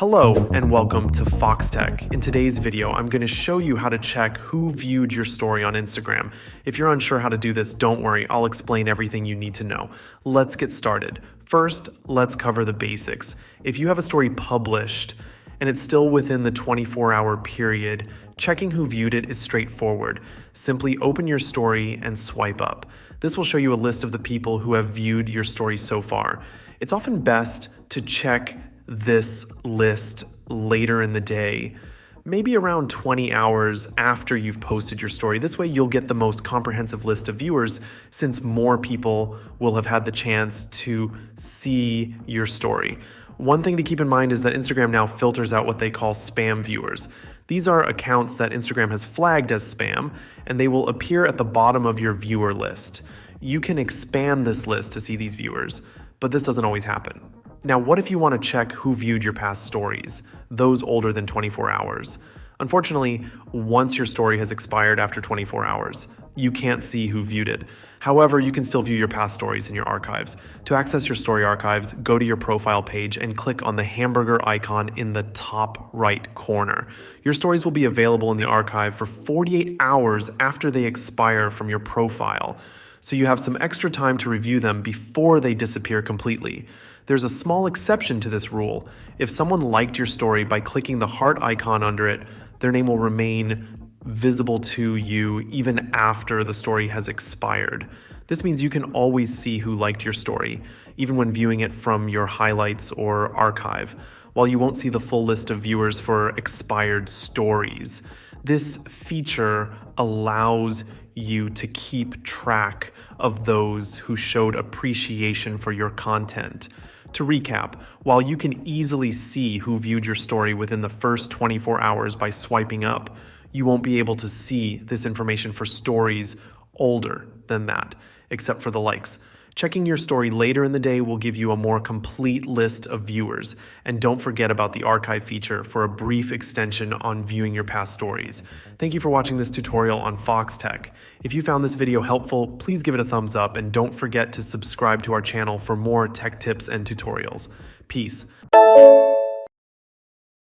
Hello and welcome to Foxtecc. In today's video, I'm going to show you how to check who viewed your story on Instagram. If you're unsure how to do this, don't worry, I'll explain everything you need to know. Let's get started. First, let's cover the basics. If you have a story published and it's still within the 24-hour period, checking who viewed it is straightforward. Simply open your story and swipe up. This will show you a list of the people who have viewed your story so far. It's often best to check this list later in the day, maybe around 20 hours after you've posted your story. This way you'll get the most comprehensive list of viewers since more people will have had the chance to see your story. One thing to keep in mind is that Instagram now filters out what they call spam viewers. These are accounts that Instagram has flagged as spam, and they will appear at the bottom of your viewer list. You can expand this list to see these viewers, but this doesn't always happen. Now, what if you want to check who viewed your past stories, those older than 24 hours? Unfortunately, once your story has expired after 24 hours, you can't see who viewed it. However, you can still view your past stories in your archives. To access your story archives, go to your profile page and click on the hamburger icon in the top right corner. Your stories will be available in the archive for 48 hours after they expire from your profile, so you have some extra time to review them before they disappear completely. There's a small exception to this rule. If someone liked your story by clicking the heart icon under it, their name will remain visible to you even after the story has expired. This means you can always see who liked your story, even when viewing it from your highlights or archive, while you won't see the full list of viewers for expired stories. This feature allows you to keep track of those who showed appreciation for your content. To recap, while you can easily see who viewed your story within the first 24 hours by swiping up, you won't be able to see this information for stories older than that, except for the likes. Checking your story later in the day will give you a more complete list of viewers. And don't forget about the archive feature for a brief extension on viewing your past stories. Thank you for watching this tutorial on Foxtecc. If you found this video helpful, please give it a thumbs up and don't forget to subscribe to our channel for more tech tips and tutorials. Peace.